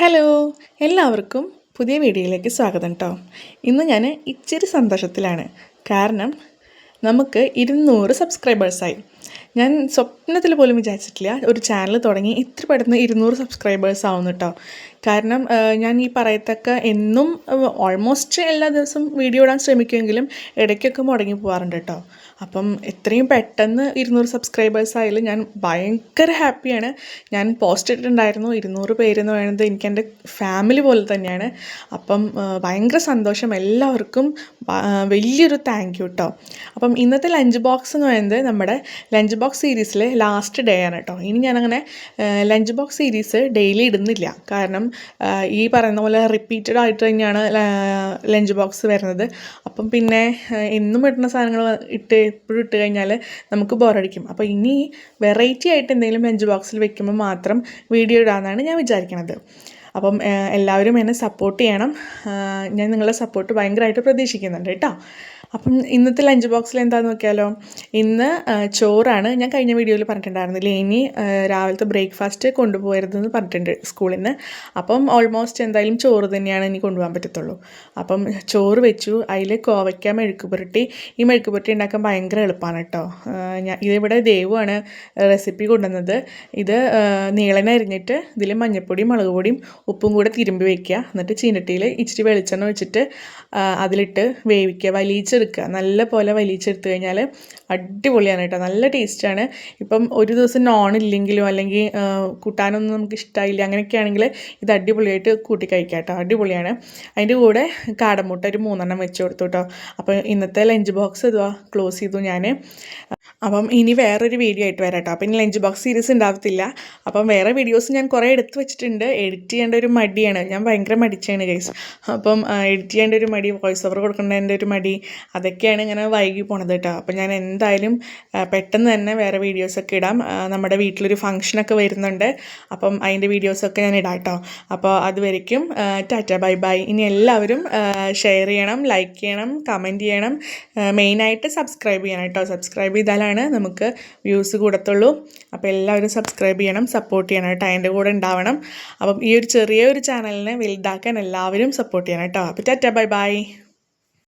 Hello, എല്ലാവർക്കും പുതിയ വീഡിയോയിലേക്ക് സ്വാഗതം കേട്ടോ. ഇന്ന് ഞാൻ ഇച്ചിരി സന്തോഷത്തിലാണ്. കാരണം നമുക്ക് 200 സബ്സ്ക്രൈബേഴ്സായി. ഞാൻ സ്വപ്നത്തിൽ പോലും വിചാരിച്ചിട്ടില്ല ഒരു ചാനൽ തുടങ്ങി ഇത്ര പെട്ടെന്ന് 200 സബ്സ്ക്രൈബേഴ്സ് ആവുന്നു കേട്ടോ. കാരണം ഞാൻ ഈ പറയത്തക്ക എന്നും ഓൾമോസ്റ്റ് എല്ലാ ദിവസവും വീഡിയോ ഇടാൻ ശ്രമിക്കുമെങ്കിലും ഇടയ്ക്കൊക്കെ മുടങ്ങി പോകാറുണ്ട് കേട്ടോ. അപ്പം എത്രയും പെട്ടെന്ന് 200 സബ്സ്ക്രൈബേഴ്സ് ആയാലും ഞാൻ ഭയങ്കര ഹാപ്പിയാണ്. ഞാൻ പോസ്റ്റ് ഇട്ടിട്ടുണ്ടായിരുന്നു 200 പേരെന്ന് പറയുന്നത് എനിക്കെൻ്റെ ഫാമിലി പോലെ തന്നെയാണ്. അപ്പം ഭയങ്കര സന്തോഷം, എല്ലാവർക്കും വലിയൊരു താങ്ക് യു കേട്ടോ. അപ്പം ഇന്നത്തെ ലഞ്ച് ബോക്സ് എന്ന് പറയുന്നത് നമ്മുടെ ലഞ്ച് ബോക്സ് സീരീസിലെ ലാസ്റ്റ് ഡേ ആണ് കേട്ടോ. ഇനി ഞാനങ്ങനെ ലഞ്ച് ബോക്സ് സീരീസ് ഡെയിലി ഇടുന്നില്ല. കാരണം ഈ പറയുന്ന പോലെ റിപ്പീറ്റഡ് ആയിട്ട് തന്നെയാണ് ലഞ്ച് ബോക്സ് വരുന്നത്. അപ്പം പിന്നെ എന്നും ഇടുന്ന സാധനങ്ങൾ എപ്പോഴും ഇട്ട് കഴിഞ്ഞാൽ നമുക്ക് ബോറടിക്കും. അപ്പോൾ ഇനി വെറൈറ്റി ആയിട്ട് എന്തെങ്കിലും ലഞ്ച് ബോക്സിൽ വെക്കുമ്പോൾ മാത്രം വീഡിയോ ഇടാമെന്നാണ് ഞാൻ വിചാരിക്കുന്നത്. അപ്പം എല്ലാവരും എന്നെ സപ്പോർട്ട് ചെയ്യണം. ഞാൻ നിങ്ങളുടെ സപ്പോർട്ട് ഭയങ്കരമായിട്ട് പ്രതീക്ഷിക്കുന്നുണ്ട് കേട്ടോ. അപ്പം ഇന്നത്തെ ലഞ്ച് ബോക്സിൽ എന്താണെന്ന് നോക്കിയാലോ. ഇന്ന് ചോറാണ്. ഞാൻ കഴിഞ്ഞ വീഡിയോയിൽ പറഞ്ഞിട്ടുണ്ടായിരുന്നില്ലേ, ഇനി രാവിലത്തെ ബ്രേക്ക്ഫാസ്റ്റ് കൊണ്ടുപോകരുതെന്ന് പറഞ്ഞിട്ടുണ്ട് സ്കൂളിൽ നിന്ന്. അപ്പം ഓൾമോസ്റ്റ് എന്തായാലും ചോറ് തന്നെയാണ് ഇനി കൊണ്ടുപോകാൻ പറ്റത്തുള്ളൂ. അപ്പം ചോറ് വെച്ചു. അതിൽ കോവയ്ക്ക മെഴുക്ക് പുരട്ടി. ഈ മെഴുക്ക് പുരട്ടി ഉണ്ടാക്കാൻ ഭയങ്കര എളുപ്പമാണ് കേട്ടോ. ഇതിവിടെ ദേവുവാണ് റെസിപ്പി കൊണ്ടുവന്നത്. ഇത് നീളനെ അരിഞ്ഞിട്ട് ഇതിൽ മഞ്ഞൾപ്പൊടിയും മുളക് പൊടിയും ഉപ്പും കൂടെ തിരുമ്പി വയ്ക്കുക. എന്നിട്ട് ചീനട്ടിയിൽ ഇച്ചിരി വെളിച്ചെണ്ണ വെച്ചിട്ട് അതിലിട്ട് വേവിക്കുക, വലിച്ചെടുക്കുക. നല്ല പോലെ വലിച്ചെടുത്ത് കഴിഞ്ഞാൽ അടിപൊളിയാണ് കേട്ടോ, നല്ല ടേസ്റ്റാണ്. ഇപ്പം ഒരു ദിവസം നോൺ ഇല്ലെങ്കിലും അല്ലെങ്കിൽ കൂട്ടാനൊന്നും നമുക്ക് ഇഷ്ടമായില്ല അങ്ങനെയൊക്കെ ആണെങ്കിൽ ഇത് അടിപൊളിയായിട്ട് കൂട്ടി കഴിക്കാം കേട്ടോ, അടിപൊളിയാണ്. അതിൻ്റെ കൂടെ കാടമുട്ട ഒരു 3 വെച്ച് കൊടുത്തു കേട്ടോ. അപ്പോൾ ഇന്നത്തെ ലഞ്ച് ബോക്സ് ഇതുവാ ക്ലോസ് ചെയ്തു ഞാൻ. അപ്പം ഇനി വേറൊരു വീഡിയോ ആയിട്ട് വരാം കേട്ടോ. അപ്പം ഇനി ലഞ്ച് ബോക്സ് സീരീസ് ഉണ്ടാവത്തില്ല. അപ്പം വേറെ വീഡിയോസ് ഞാൻ കുറേ എടുത്ത് വെച്ചിട്ടുണ്ട്. എഡിറ്റ് ചെയ്യേണ്ട ഒരു മടിയാണ്, ഞാൻ ഭയങ്കര മടിച്ചാണ് ഗൈസ്. അപ്പം എഡിറ്റ് ചെയ്യേണ്ട ഒരു മടി, വോയിസ് ഓവർ കൊടുക്കേണ്ടതിൻ്റെ ഒരു മടി, അതൊക്കെയാണ് ഇങ്ങനെ വൈകി പോണത് കേട്ടോ. അപ്പം ഞാൻ എന്തായാലും പെട്ടെന്ന് തന്നെ വേറെ വീഡിയോസൊക്കെ ഇടാം. നമ്മുടെ വീട്ടിലൊരു ഫംഗ്ഷനൊക്കെ വരുന്നുണ്ട്. അപ്പം അതിൻ്റെ വീഡിയോസൊക്കെ ഞാൻ ഇടാം കേട്ടോ. അപ്പോൾ അതുവരയ്ക്കും ടാറ്റ ബൈ ബൈ. ഇനി എല്ലാവരും ഷെയർ ചെയ്യണം, ലൈക്ക് ചെയ്യണം, കമൻറ്റ് ചെയ്യണം, മെയിനായിട്ട് സബ്സ്ക്രൈബ് ചെയ്യണം കേട്ടോ. സബ്സ്ക്രൈബ് ചെയ്താലാണ് നമുക്ക് വ്യൂസ് കൂടത്തുള്ളൂ. അപ്പോൾ എല്ലാവരും സബ്സ്ക്രൈബ് ചെയ്യണം, സപ്പോർട്ട് ചെയ്യണം കേട്ടോ, അതിൻ്റെ കൂടെ ഉണ്ടാവണം. അപ്പം ഈ ഒരു ചെറിയൊരു ചാനലിനെ വലുതാക്കാൻ എല്ലാവരും സപ്പോർട്ട് ചെയ്യണം കേട്ടോ. അപ്പോൾ ടാറ്റ ബൈ ബൈ.